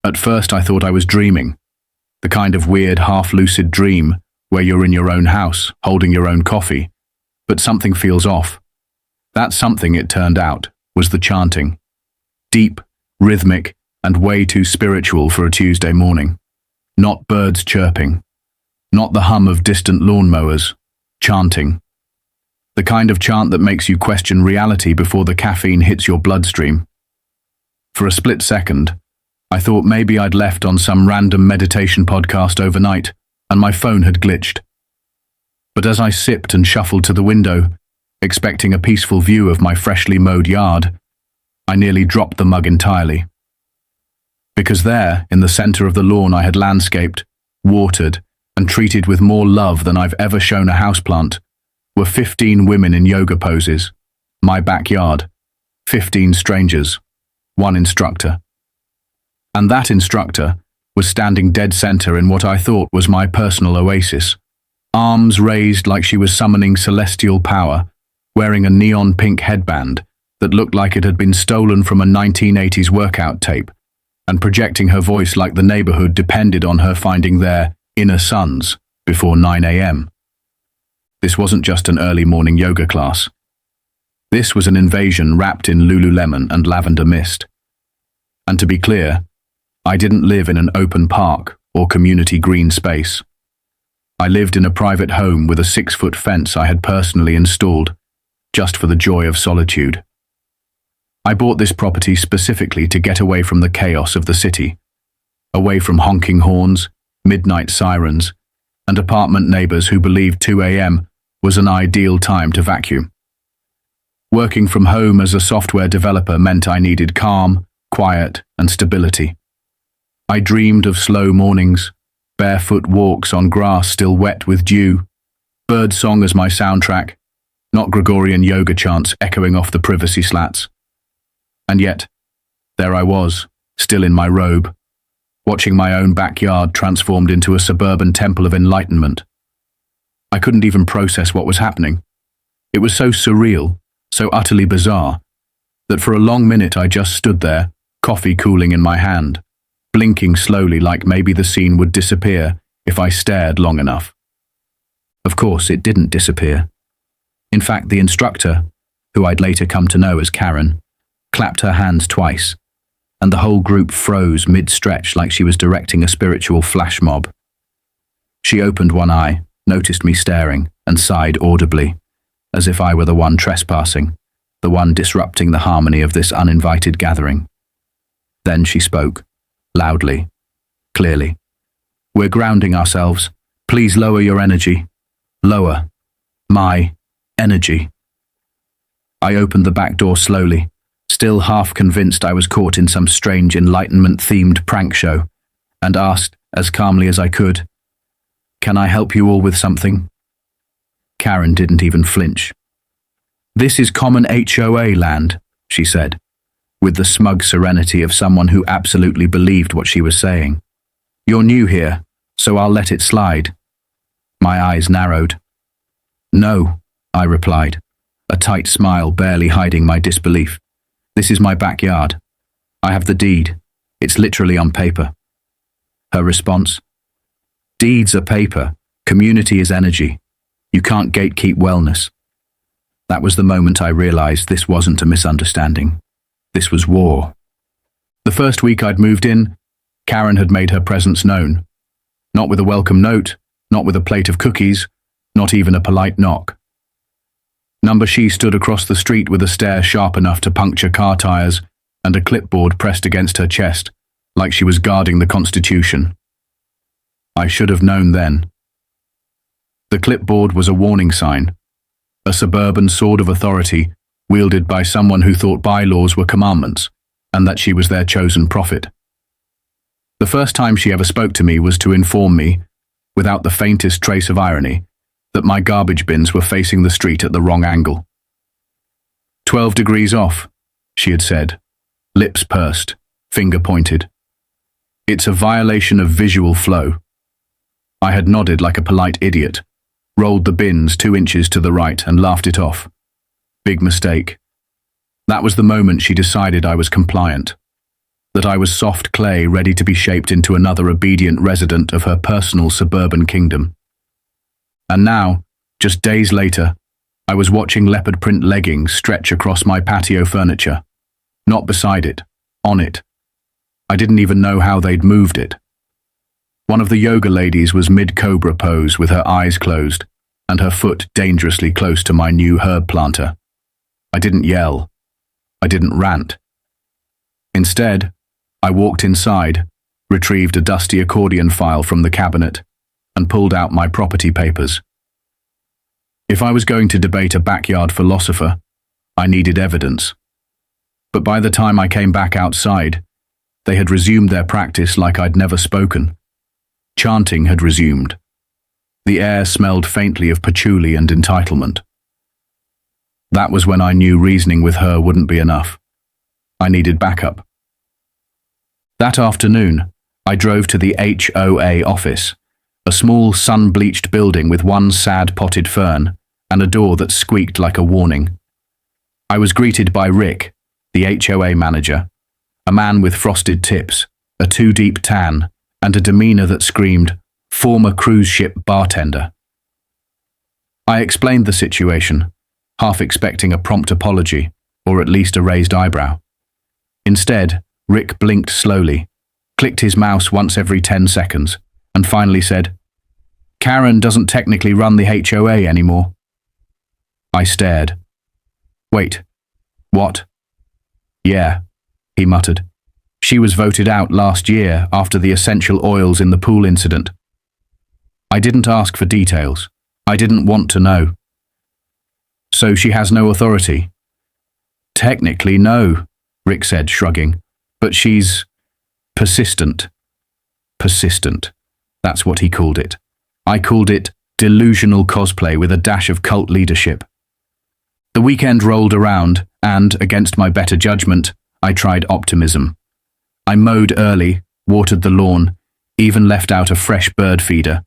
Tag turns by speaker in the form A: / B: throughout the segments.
A: At first I thought I was dreaming, the kind of weird half-lucid dream where you're in your own house, holding your own coffee, but something feels off. That something, it turned out, was the chanting. Deep, rhythmic, and way too spiritual for a Tuesday morning. Not birds chirping. Not the hum of distant lawnmowers. Chanting. The kind of chant that makes you question reality before the caffeine hits your bloodstream. For a split second, I thought maybe I'd left on some random meditation podcast overnight, and my phone had glitched. But as I sipped and shuffled to the window, expecting a peaceful view of my freshly mowed yard, I nearly dropped the mug entirely. Because there, in the center of the lawn I had landscaped, watered, and treated with more love than I've ever shown a houseplant, were 15 women in yoga poses. My backyard. 15 strangers. One instructor. And that instructor was standing dead center in what I thought was my personal oasis, arms raised like she was summoning celestial power, wearing a neon pink headband that looked like it had been stolen from a 1980s workout tape, and projecting her voice like the neighborhood depended on her finding their inner sons before 9 a.m. This wasn't just an early morning yoga class. This was an invasion wrapped in Lululemon and lavender mist. And to be clear, I didn't live in an open park or community green space. I lived in a private home with a 6-foot fence I had personally installed, just for the joy of solitude. I bought this property specifically to get away from the chaos of the city, away from honking horns, midnight sirens, and apartment neighbors who believed 2 a.m. was an ideal time to vacuum. Working from home as a software developer meant I needed calm, quiet, and stability. I dreamed of slow mornings, barefoot walks on grass still wet with dew, birdsong as my soundtrack, not Gregorian yoga chants echoing off the privacy slats. And yet, there I was, still in my robe, watching my own backyard transformed into a suburban temple of enlightenment. I couldn't even process what was happening. It was so surreal, so utterly bizarre, that for a long minute I just stood there, coffee cooling in my hand, blinking slowly like maybe the scene would disappear if I stared long enough. Of course, it didn't disappear. In fact, the instructor, who I'd later come to know as Karen, clapped her hands twice, and the whole group froze mid-stretch like she was directing a spiritual flash mob. She opened one eye, noticed me staring, and sighed audibly, as if I were the one trespassing, the one disrupting the harmony of this uninvited gathering. Then she spoke, loudly, clearly. "We're grounding ourselves. Please lower your energy. Lower. My energy." I opened the back door slowly, still half convinced I was caught in some strange enlightenment-themed prank show, and asked, as calmly as I could, "Can I help you all with something?" Karen didn't even flinch. "This is common HOA land," she said, with the smug serenity of someone who absolutely believed what she was saying. "You're new here, so I'll let it slide." My eyes narrowed. "No," I replied, a tight smile barely hiding my disbelief. "This is my backyard. I have the deed. It's literally on paper." Her response? "Deeds are paper. Community is energy. You can't gatekeep wellness." That was the moment I realized this wasn't a misunderstanding. This was war. The first week I'd moved in, Karen had made her presence known. Not with a welcome note, not with a plate of cookies, not even a polite knock. Number She stood across the street with a stare sharp enough to puncture car tires and a clipboard pressed against her chest, like she was guarding the Constitution. I should have known then. The clipboard was a warning sign, a suburban sword of authority wielded by someone who thought bylaws were commandments, and that she was their chosen prophet. The first time she ever spoke to me was to inform me, without the faintest trace of irony, that my garbage bins were facing the street at the wrong angle. 12 degrees off, she had said, lips pursed, finger pointed. It's a violation of visual flow. I had nodded like a polite idiot, rolled the bins 2 inches to the right and laughed it off. Big mistake. That was the moment she decided I was compliant. that I was soft clay ready to be shaped into another obedient resident of her personal suburban kingdom. And now, just days later, I was watching leopard print leggings stretch across my patio furniture. Not beside it, on it. I didn't even know how they'd moved it. One of the yoga ladies was mid-cobra pose with her eyes closed and her foot dangerously close to my new herb planter. I didn't yell. I didn't rant. Instead, I walked inside, retrieved a dusty accordion file from the cabinet, and pulled out my property papers. If I was going to debate a backyard philosopher, I needed evidence. But by the time I came back outside, they had resumed their practice like I'd never spoken. Chanting had resumed. The air smelled faintly of patchouli and entitlement. That was when I knew reasoning with her wouldn't be enough. I needed backup. That afternoon, I drove to the HOA office, a small sun-bleached building with one sad potted fern and a door that squeaked like a warning. I was greeted by Rick, the HOA manager, a man with frosted tips, a too-deep tan, and a demeanor that screamed, "Former cruise ship bartender." I explained the situation, half expecting a prompt apology, or at least a raised eyebrow. Instead, Rick blinked slowly, clicked his mouse once every 10 seconds, and finally said, "Karen doesn't technically run the HOA anymore." I stared. "Wait, what?" "Yeah," he muttered. "She was voted out last year after the essential oils in the pool incident." I didn't ask for details. I didn't want to know. "So she has no authority?" "Technically, no," Rick said, shrugging. "But she's persistent." Persistent. That's what he called it. I called it delusional cosplay with a dash of cult leadership. The weekend rolled around, and, against my better judgment, I tried optimism. I mowed early, watered the lawn, even left out a fresh bird feeder.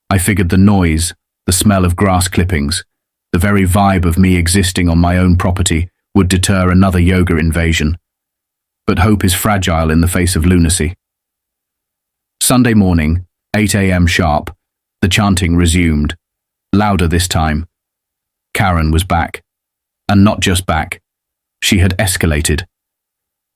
A: I figured the noise, the smell of grass clippings, the very vibe of me existing on my own property would deter another yoga invasion. But hope is fragile in the face of lunacy. Sunday morning, 8 a.m. sharp, the chanting resumed, louder this time. Karen was back. And not just back. She had escalated.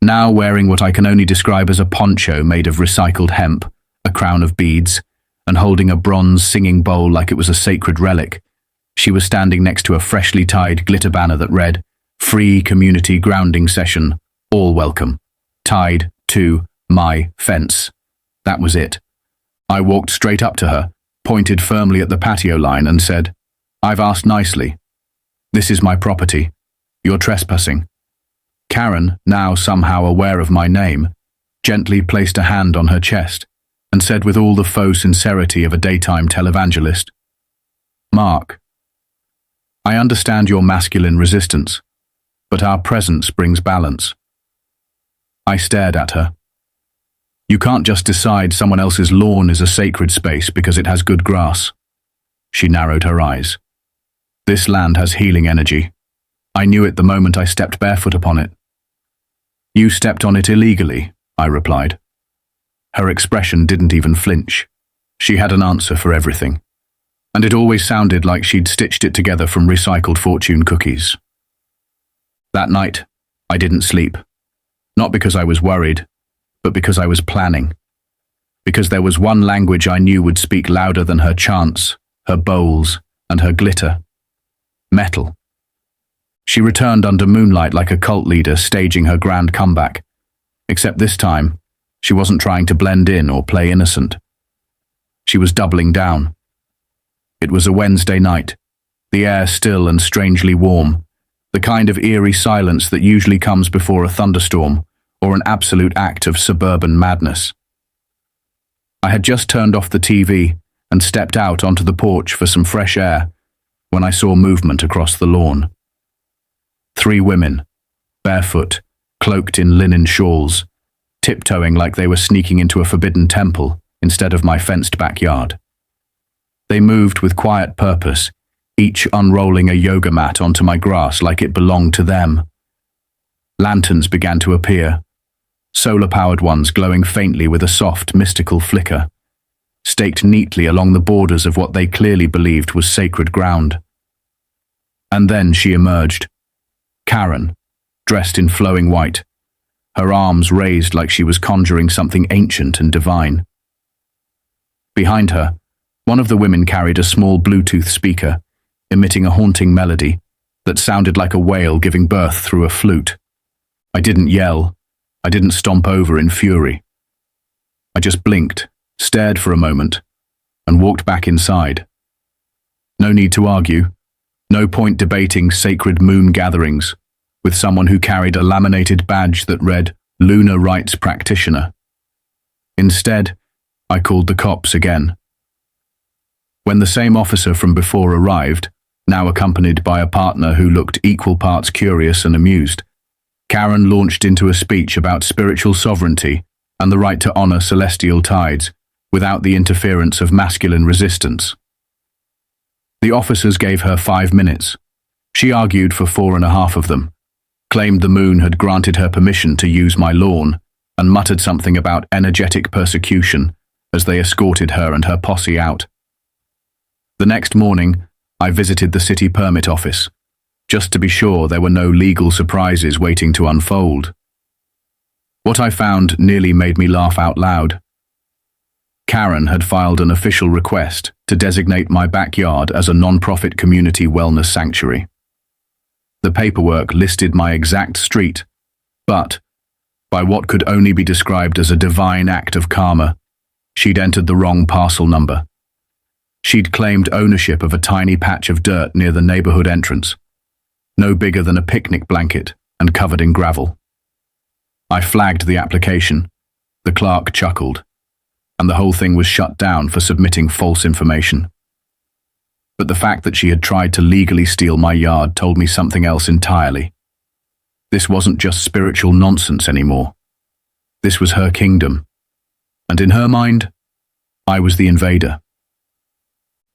A: Now wearing what I can only describe as a poncho made of recycled hemp, a crown of beads, and holding a bronze singing bowl like it was a sacred relic, she was standing next to a freshly tied glitter banner that read, "Free community grounding session, all welcome, tied to my fence." That was it. I walked straight up to her, pointed firmly at the patio line and said, "I've asked nicely. This is my property. You're trespassing." Karen, now somehow aware of my name, gently placed a hand on her chest and said with all the faux sincerity of a daytime televangelist, "Mark, I understand your masculine resistance, but our presence brings balance." I stared at her. "You can't just decide someone else's lawn is a sacred space because it has good grass." She narrowed her eyes. "This land has healing energy. I knew it the moment I stepped barefoot upon it." "You stepped on it illegally," I replied. Her expression didn't even flinch. She had an answer for everything. And it always sounded like she'd stitched it together from recycled fortune cookies. That night, I didn't sleep. Not because I was worried, but because I was planning. Because there was one language I knew would speak louder than her chants, her bowls, and her glitter. Metal. She returned under moonlight like a cult leader staging her grand comeback. Except this time, she wasn't trying to blend in or play innocent. She was doubling down. It was a Wednesday night, the air still and strangely warm, the kind of eerie silence that usually comes before a thunderstorm or an absolute act of suburban madness. I had just turned off the TV and stepped out onto the porch for some fresh air when I saw movement across the lawn. 3 women, barefoot, cloaked in linen shawls, tiptoeing like they were sneaking into a forbidden temple instead of my fenced backyard. They moved with quiet purpose, each unrolling a yoga mat onto my grass like it belonged to them. Lanterns began to appear. solar-powered ones glowing faintly with a soft, mystical flicker, staked neatly along the borders of what they clearly believed was sacred ground. And then she emerged. Karen, dressed in flowing white, her arms raised like she was conjuring something ancient and divine. Behind her, one of the women carried a small Bluetooth speaker, emitting a haunting melody that sounded like a whale giving birth through a flute. I didn't yell. I didn't stomp over in fury. I just blinked, stared for a moment, and walked back inside. No need to argue. No point debating sacred moon gatherings with someone who carried a laminated badge that read Lunar Rights Practitioner. Instead, I called the cops again. When the same officer from before arrived, now accompanied by a partner who looked equal parts curious and amused, Karen launched into a speech about spiritual sovereignty and the right to honor celestial tides without the interference of masculine resistance. The officers gave her 5 minutes. She argued for 4.5 of them, claimed the moon had granted her permission to use my lawn, and muttered something about energetic persecution as they escorted her and her posse out. The next morning, I visited the city permit office, just to be sure there were no legal surprises waiting to unfold. What I found nearly made me laugh out loud. Karen had filed an official request to designate my backyard as a non-profit community wellness sanctuary. The paperwork listed my exact street, but, by what could only be described as a divine act of karma, she'd entered the wrong parcel number. She'd claimed ownership of a tiny patch of dirt near the neighborhood entrance, no bigger than a picnic blanket and covered in gravel. I flagged the application. The clerk chuckled, and the whole thing was shut down for submitting false information. But the fact that she had tried to legally steal my yard told me something else entirely. This wasn't just spiritual nonsense anymore. This was her kingdom, and in her mind, I was the invader.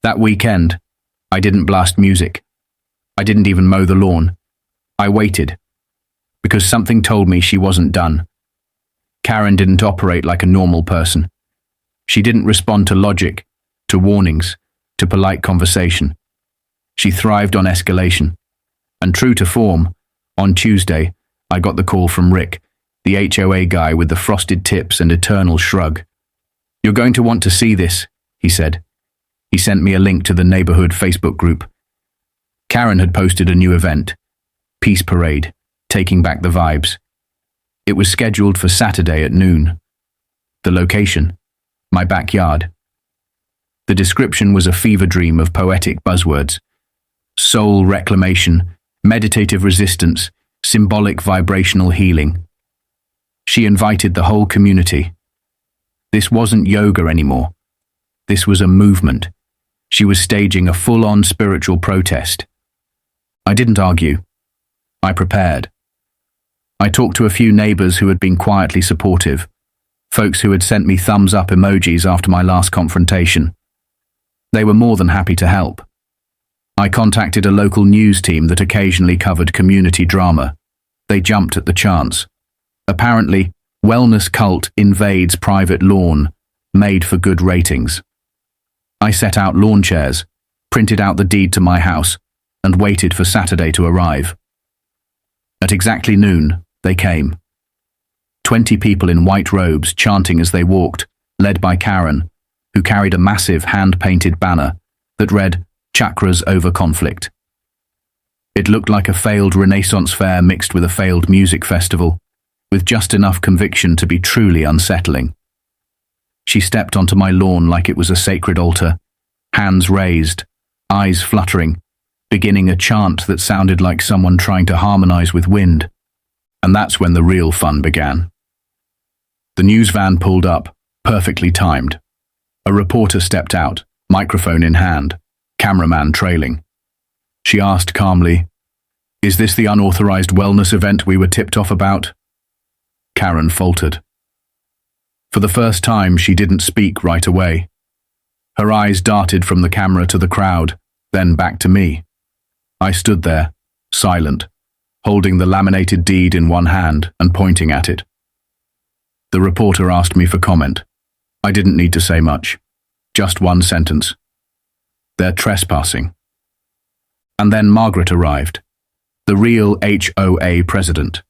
A: That weekend, I didn't blast music. I didn't even mow the lawn. I waited, because something told me she wasn't done. Karen didn't operate like a normal person. She didn't respond to logic, to warnings, to polite conversation. She thrived on escalation. And true to form, on Tuesday, I got the call from Rick, the HOA guy with the frosted tips and eternal shrug. "You're going to want to see this," he said. He sent me a link to the neighborhood Facebook group. Karen had posted a new event, Peace Parade, taking back the vibes. It was scheduled for Saturday at noon. The location, my backyard. The description was a fever dream of poetic buzzwords: soul reclamation, meditative resistance, symbolic vibrational healing. She invited the whole community. This wasn't yoga anymore. This was a movement. She was staging a full-on spiritual protest. I didn't argue. I prepared. I talked to a few neighbors who had been quietly supportive, folks who had sent me thumbs-up emojis after my last confrontation. They were more than happy to help. I contacted a local news team that occasionally covered community drama. They jumped at the chance. Apparently, wellness cult invades private lawn, made for good ratings. I set out lawn chairs, printed out the deed to my house, and waited for Saturday to arrive. At exactly noon, they came. 20 people in white robes chanting as they walked, led by Karen, who carried a massive hand-painted banner that read, "Chakras over conflict." It looked like a failed Renaissance fair mixed with a failed music festival, with just enough conviction to be truly unsettling. She stepped onto my lawn like it was a sacred altar, hands raised, eyes fluttering, beginning a chant that sounded like someone trying to harmonize with wind. And that's when the real fun began. The news van pulled up, perfectly timed. A reporter stepped out, microphone in hand, cameraman trailing. She asked calmly, "Is this the unauthorized wellness event we were tipped off about?" Karen faltered. For the first time, she didn't speak right away. Her eyes darted from the camera to the crowd, then back to me. I stood there, silent, holding the laminated deed in one hand and pointing at it. The reporter asked me for comment. I didn't need to say much. Just one sentence. They're trespassing. And then Margaret arrived, the real HOA president.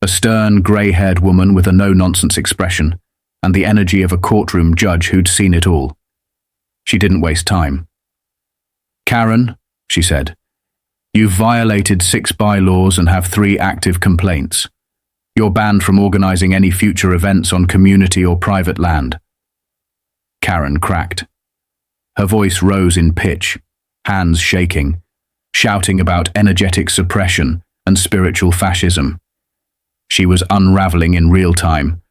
A: A stern, grey-haired woman with a no-nonsense expression and the energy of a courtroom judge who'd seen it all. She didn't waste time. Karen, she said, you've violated 6 bylaws and have 3 active complaints. You're banned from organising any future events on community or private land. Karen cracked. Her voice rose in pitch, hands shaking, shouting about energetic suppression and spiritual fascism. She was unravelling in real time.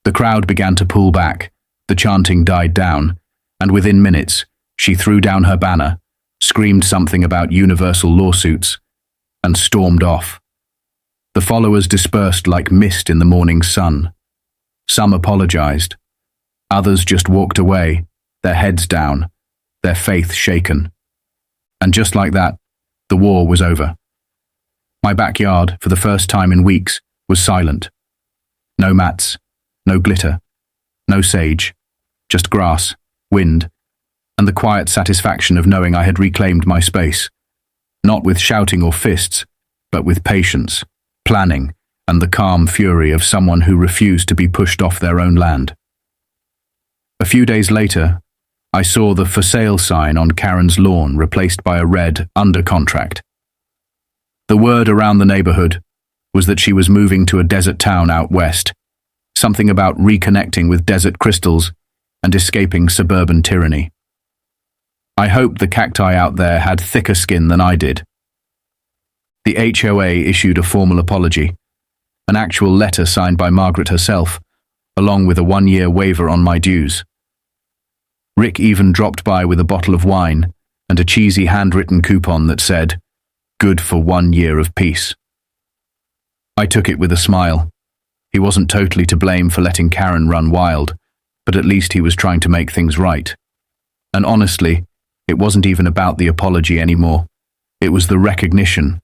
A: The crowd began to pull back, the chanting died down, and within minutes, she threw down her banner, screamed something about universal lawsuits, and stormed off. The followers dispersed like mist in the morning sun. Some apologized. Others just walked away, their heads down, their faith shaken. And just like that, the war was over. My backyard, for the first time in weeks, was silent. No mats, no glitter, no sage, just grass, wind, and the quiet satisfaction of knowing I had reclaimed my space, not with shouting or fists, but with patience, planning, and the calm fury of someone who refused to be pushed off their own land. A few days later, I saw the for sale sign on Karen's lawn replaced by a red under contract. The word around the neighborhood was that she was moving to a desert town out west, something about reconnecting with desert crystals and escaping suburban tyranny. I hoped the cacti out there had thicker skin than I did. The HOA issued a formal apology, an actual letter signed by Margaret herself, along with a 1-year waiver on my dues. Rick even dropped by with a bottle of wine and a cheesy handwritten coupon that said, "Good for 1 year of peace." I took it with a smile. He wasn't totally to blame for letting Karen run wild, but at least he was trying to make things right. And honestly, it wasn't even about the apology anymore. It was the recognition,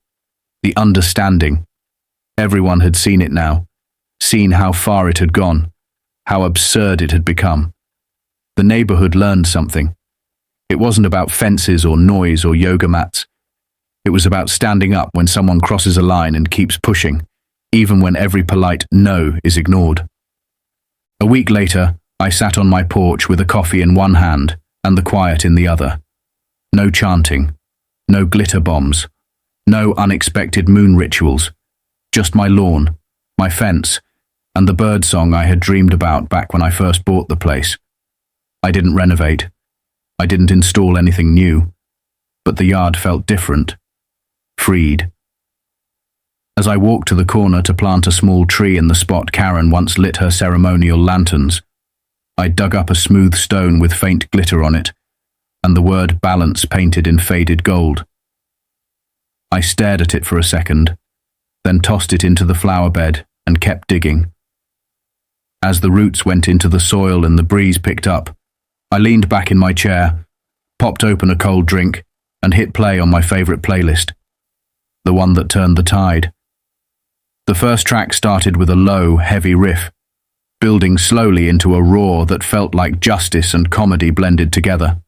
A: the understanding. Everyone had seen it now, seen how far it had gone, how absurd it had become. The neighborhood learned something. It wasn't about fences or noise or yoga mats. It was about standing up when someone crosses a line and keeps pushing, even when every polite no is ignored. A week later, I sat on my porch with a coffee in one hand and the quiet in the other. No chanting, no glitter bombs, no unexpected moon rituals, just my lawn, my fence, and the bird song I had dreamed about back when I first bought the place. I didn't renovate. I didn't install anything new, but the yard felt different, freed. As I walked to the corner to plant a small tree in the spot Karen once lit her ceremonial lanterns, I dug up a smooth stone with faint glitter on it, and the word balance painted in faded gold. I stared at it for a second, then tossed it into the flower bed and kept digging. As the roots went into the soil and the breeze picked up, I leaned back in my chair, popped open a cold drink, and hit play on my favorite playlist, the one that turned the tide. The first track started with a low, heavy riff, building slowly into a roar that felt like justice and comedy blended together.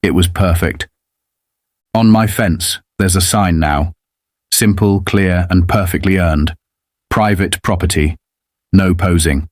A: It was perfect. On my fence, there's a sign now. Simple, clear, and perfectly earned. Private property. No posing.